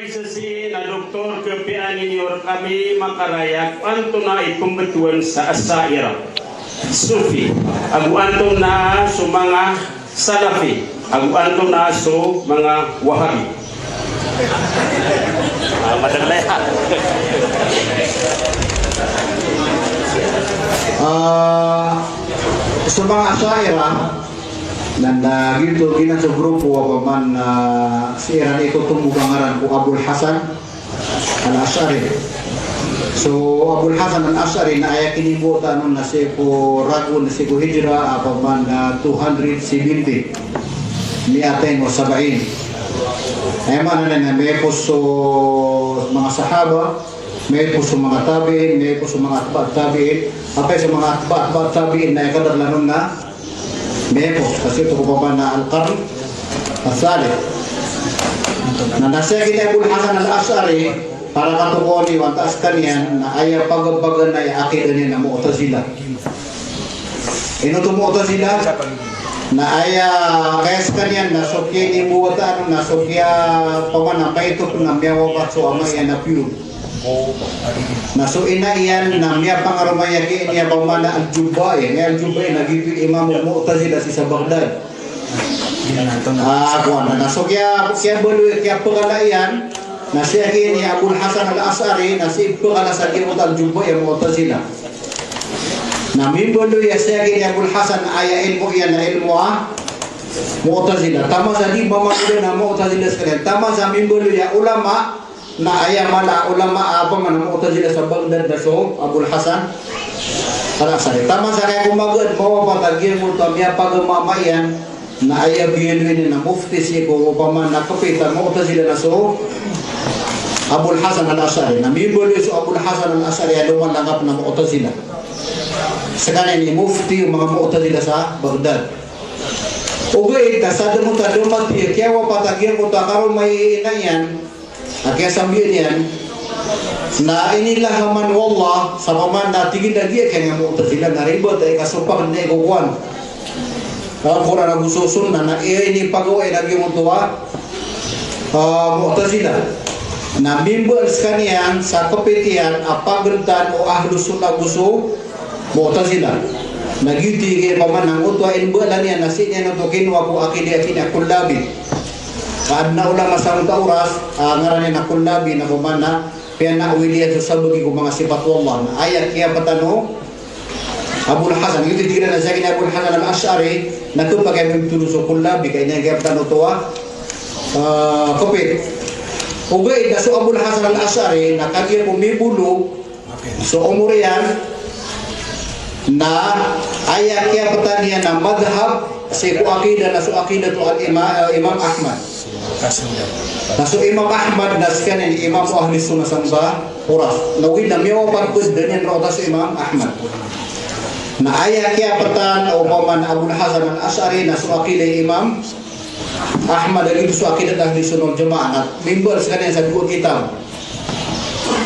Isasi na doktor kepian ini kami makarayak anto na ipembetuan sa asaira sufi agu anto na so mga salafi agu anto na so mga wahabi madalay sa mga asaira nanda gitu gina sa grupo apa man si Iran ito tumugangaran ko Abul Hasan al-Ash'ari. So Abul Hasan al-Ash'ari na ay kinibutan nun na si ko ragun na si ko hijra apa man 270 miaten o sabain. Ay man na may po so mga sahaba, may po so mga tabi'in, may po so mga atba'at tabi'in, apay sa mga atba'at tabi'in na ikadala nun na Mepos, kasi ito ko pa na Al-Qarn Al-Salih na nasa kita Abul Hasan al-Ash'ari para katukoni wantaas kaniyan na ayaw pagbagan na iakidan niya na Mu'tazila. Ino ito Mu'tazila na ayaw kaya sa kaniyan na sokya ni buwata na sokya pamanang kaya ito na miyawapat so amay na pure na so ina iyan na miya pangarumayaki niya pamana al-Jubai al-Jubai nagipil Imam Mu'tazila sa Baghdad na so kaya pagala iyan na siya ni Abul Hasan al-Ash'ari na si pagala sa kimot al-Jubai ang Mu'tazila na mimbolo ya siya ni Abul Hasan aya ilmo iyan na ilmo Mu'tazila tama sa di mamakula na Mu'tazila sekalian tama sa mimbolo ya ulama na aya mala ulama apa man Mu'tazila sa Baghdad na so Abul Hasan al-Ash'ari tama sa kaya kumagad mo patagyan mo to miya pagmamayan na aya biyeluin na mufti si ko upaman nakapitan Mu'tazila na so Abul Hasan al-Ash'ari na mibuli so Abul Hasan al-Ash'ari aluman langap na Mu'tazila sa kanin ni mufti yung mga Mu'tazila sa Baghdad ugay kasada mo ta lumati kaya patagyan mo to karon may inayan kaya sambil yan na inilah man wallah sa paman na tigil na dia kaya Mu'tazila na ribot ay kasupak na ikukuan kalau kurang na gususun na ini pagawai lagi mo tuwa Mu'tazila na members kaniyan sa kapitian apagantan o ahlu sunnah gusto Mu'tazila nagiti kaya paman ng utwa inbualan yan na sinya na to kinwa ko akili kullabi kadna ulama sa oras ngaranin na kullabi na kumana kaya na uwiliyan sa sabagi ko mga sifat Allah na ayat kaya patano Abul Hasan ito tignan na sa Abul Hasan al-Ash'ari na ito pag kaya tulong sa kullabi kaya niya kaya patano ito kapit ugay na so Abul Hasan al-Ash'ari na kagyan umibulo so umuriyan na ayat kaya patanian na madhab sa iku akidah na so akidah to al-Imam Ahmad so Imam Ahmad naskan ni Imam Ahli Sunnah Samba Huras nawid na miyaw pagpud din yung rota sa Imam Ahmad na ayat kaya patan o paman Abul Hasan al-Ash'ari na so akidah Imam Ahmad ang ito so akidah Ahli Sunnah Jamaah na members kanya sa dua kitab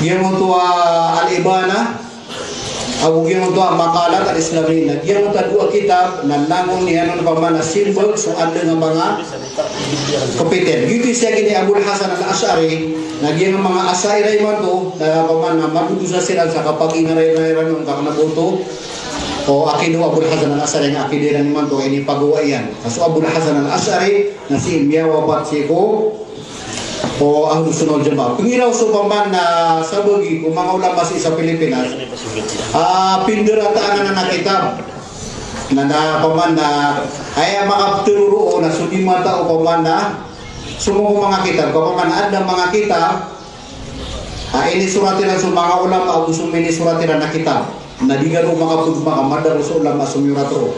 yung ito al-Ibana Abu yang untuk makalat al-Islami na yang untuk dua kitab na langon niya ng pamana simbol so ada ng mga kapiten. Gitu siya gini Abul Hasan al-Ash'ari na yung mga asairay man to na pamana matutusa sila sa kapag ingaray-ingaray ng kakanabuto o akido Abul Hasan al-Ash'ari na akidiran naman to ini pagawa yan. So Abul Hasan al-Ash'ari na si miyawapat si ko o Ahlu Sunnah wal Jamaah. Pangiraw so paman na sabagi kung mga ulama sa Pilipinas pindirataan na kitab na paman na ay makapturo na sudimata o paman na sumuko mga kitab paman ada mga kitab ini suratin sa mga ulama o sumini suratin na kitab na digaro mga pugma kamadar sa ulama sumiratro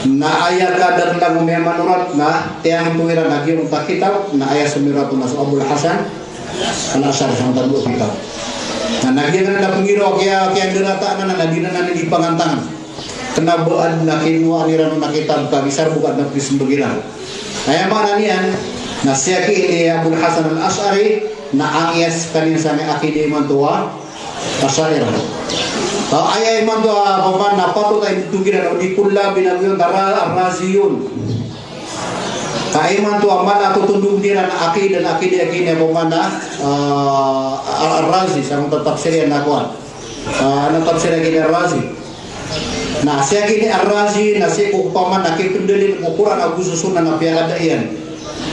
na ayat kadang lang may manurat na tiyang tuwira na yung kitab na ayat sumirat na sa Abul Hasan al-Ash'ari sa tagbo kitab na nagyan na pangiro kaya dirata na di na ipangantangan kenabaan na kinuha ni Rano na kitab ka bisar bukat na pisumbagiran kaya mana niyan na siya ni Abul Hasan al-Ash'ari na angyas kanina sa may akide man tuwa Ash'ari ayay man to paman na pato tayo tugiran o di kullabi na yun dara ar-raziyun Kaiman tu aman atau tunduk dira na akidah pemana Ar-Razi sang tafsir na kuan. Tafsir lagi Ar-Razi. Nah, saya kini Ar-Razi nasi ko paman nakipendeli ko Quran aku susun na piagada iyan.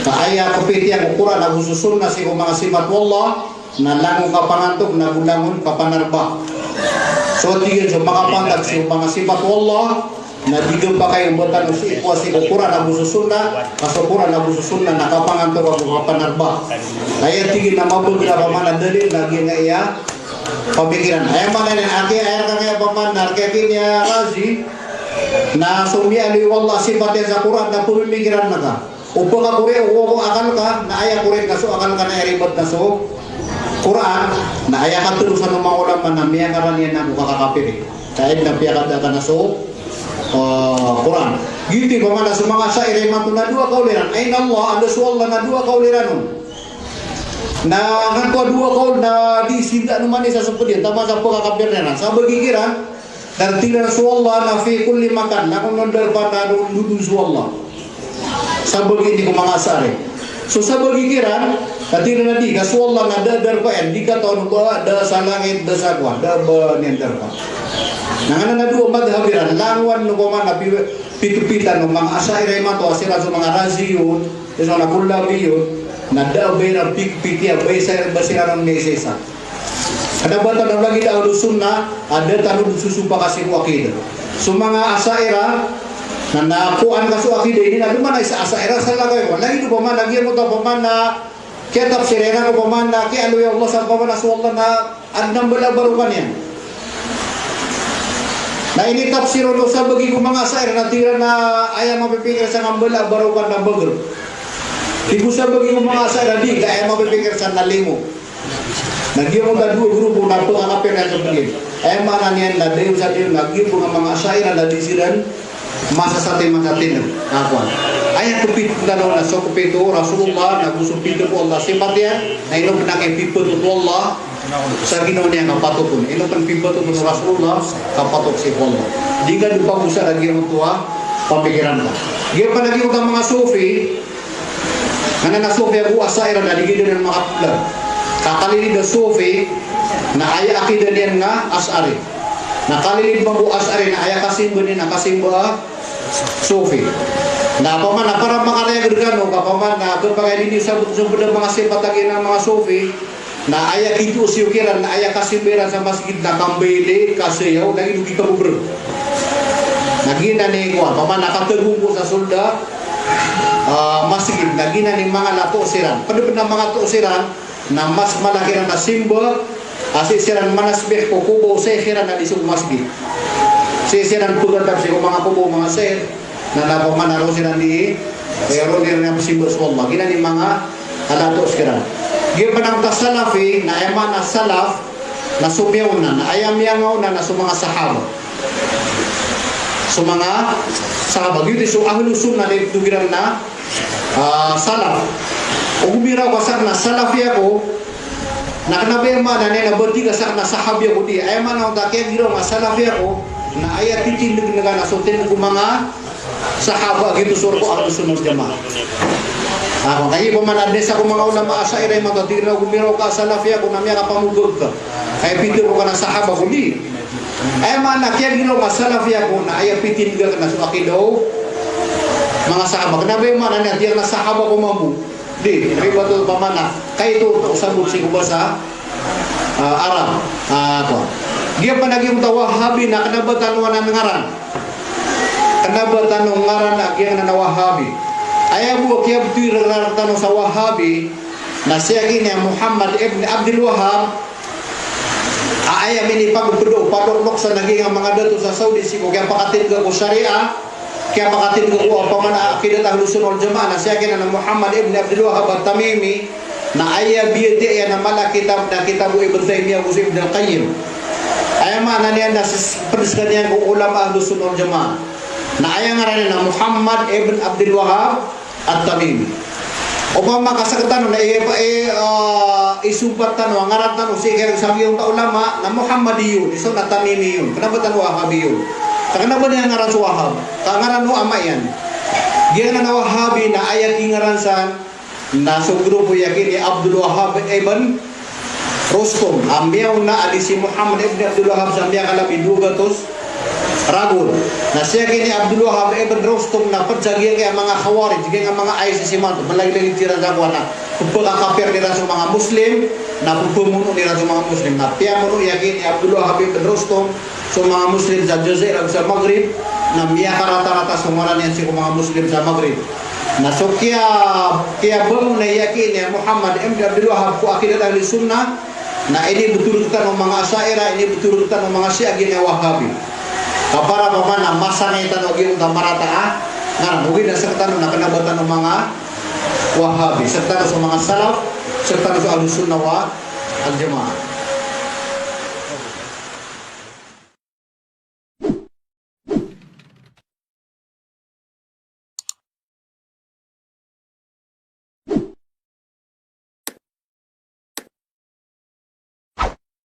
Kaaya kapiti ang Quran aku susun nasi ko mga simat wallah na lango kapangantok na gulangon kapanarba. So tiyan so makapantag si mga simat wallah na digem pa kayo batan si ikuasi ko Quran aku susun na kaso Quran aku susun na nakapangantok ako kapanarba. Kaya tigin na mabugra paman dali lagi nga iya pemikiran. Ayah mana ni aki ayah kaya paman narkekin ya Razi na sumi ali wallah sifatnya sa Quran na pemikiran na ka. Upo ka kure uwo akal ka na ayah kure kaso akal ka na ribet na so Quran na ayah ka terusan ng mga ulama na miya karan yan na kakakapiri. Kahit na piyakat ka na so Quran. Gitu paman na sumanga sa iriman na dua kauliran. Aina Allah anda suwallah na dua kauliran na ngan dua kaul na di sinta naman isa sa pudin tama sa pagkakapirnan sa bagigiran dan tiran suwallah na fi kulli makan na kung nandar pa na nudun suwallah sa bagini ko mga asari so sa bagigiran na tiran na di ka suwallah na dadar pa yan di ka taon ba da sa langit da sa kwa da ba nindar pa nanganan na dua madhabiran langwan no kuman na pitupitan no mga asari mato asira sa mga Razi yun isa na kullabi yun nada bera pik-piki abay sa basira ng mesesa. Ada bata na lagi daw sunnah, ada tanong susupa kasi ko akida. So mga asaira na nakuan kaso akida ini na duman ay sa asaira sa lagay ko. Lagi do paman lagi mo to paman na kaya tafsirena ko paman na kaya ya Allah sa paman na suwallah na adnam balabarukan yan. Na ini tafsiro do sa bagi ko mga asaira na tira na ayam mapipikir sa ngambala barukan na bager. Ibu saya bagi mga asal di kaya mapipikir sa nalimo. Nagyo mo dua grupo na to ang apel na sabihin. Ay mana niyan na dayo sa din nagyo po ng mga asal na disiran masa sa masatin ako. Ay kupit na daw na so kupito Rasulullah na gusupito po Allah sifatnya na ino pinake pipot to Allah sa Ginoo niya kapatokon. Ino pan pipot to Rasulullah kapatok si Allah. Di ka dupa usa lagi mo tuwa pamikiran ka. Giya pa lagi ang mga sufi karena na Sufi aku asaira na digid ng mga kaplan. Kakalilid na Sufi na aya akidah niyan nga As'ari. Nakalilid mo As'ari na aya kasimba niya na kasimba Sufi. Na paman na para makaraya gergano kapaman na berbagai ini sabut sumber mga sifat ng mga Sufi na aya kitu siukiran na aya kasimberan sa masjid na kambele kasayaw lagi dugi ka buber. Nagina ni ko paman nakatagumpo sa solda masjid nagina ni mga latusiran pada mga tusiran na mas malaki na simbol asisiran manasbih ko kubo sehiran na isang masjid sisiran pugatap si mga kubo mga sehir na napamanaro siran di pero nirnya simbol Allah gina ni mga latusiran gina panang tasalafi na eman na salaf na sumyaw na ayam yangaw na sa mga sahaba so mga sahabat itu so ahlu sunnah di tugiran na salaf. Umira ko sa na salafi ako na kanabe man na berti ka sa na sahabi ako di ay man ang takya giro nga salafi ako na ayat titin nga na soten ko mga sahaba gitu surko ahlu sunnah jamaah. Ako kay man adres ako mga ulama asaira man tatira umira ka salafi ako na miya ka pamugod ka. Kay pito ko na sahaba ko di. Ay mana kaya gino masalah ya ko na ay pitin ga na sa akidaw mga sahabat kanabe man na diyan na sahaba ko mamu di ribatul pamana kay ito usabot si kubasa Arab ako dia pa naging tawahabi na kanabatan wa na ngaran kanabatan ng ngaran na gyang na wahabi ay abu kaya bitir tanong sa wahabi na siya gini Muhammad ibn Abdul Wahhab ayam ini pagpudo padorlok sa naging mga dato sa Saudi siko kaya pakatin ko syariah kaya pakatin ko apa man akidah ahlus sunnah wal jamaah na siya kina Muhammad ibn Abdul Wahhab at-Tamimi na aya biyati ya na mala kitab na kitabu Ibn Taimiyah Ibn Al-Qayyim aya mana niya na perskan niya ko ulama ahlus sunnah wal jamaah na aya ngaran na Muhammad ibn Abdul Wahhab at-Tamimi upama kasagtan na isumpat tanong ngaran tanong sige sabi yung ulama na Muhammadiyun iso na Tamimiyun kenapa tanong Wahabiyun kenapa dia ngaran Wahab ngaran no ama yan Giyan na Wahabi na ayat ingaransan na sa grupo yakin ni Abdul Wahab Ibn Rustum. Ambiyaw na ali si Muhammad Ibn Abdul Wahab sa ambiya kalabi dugatos ragul. Na siya kini Abdul Wahab Ibn Rustum na padsagyan kaya mga Khawarij, kaya mga ISIS si Manto, malaglag tira sa kuwan na pagkakapir nila sa mga Muslim, na pagpumuno nila sa mga Muslim. Na piyamuno yakin ni Abdul Wahab Ibn Rustum sa mga Muslim sa Jazair at sa Maghrib, na miya karata-rata sa mga niyan si mga Muslim sa Maghrib. Na so kaya bago na yakin ni Muhammad Ibn Abdul Wahab ko akidat ahli sunnah, na ini betul-betul ng mga Asaira, ini betul-betul ng mga Syiah gini Wahabi. Kapara pa man na masa na itanong yung kamarata nga mugid na sa tanong na kanabatan ng mga Wahabi, sa tanong sa mga Salaf, sa tanong sa Ahlus Sunnah wal Jamaah.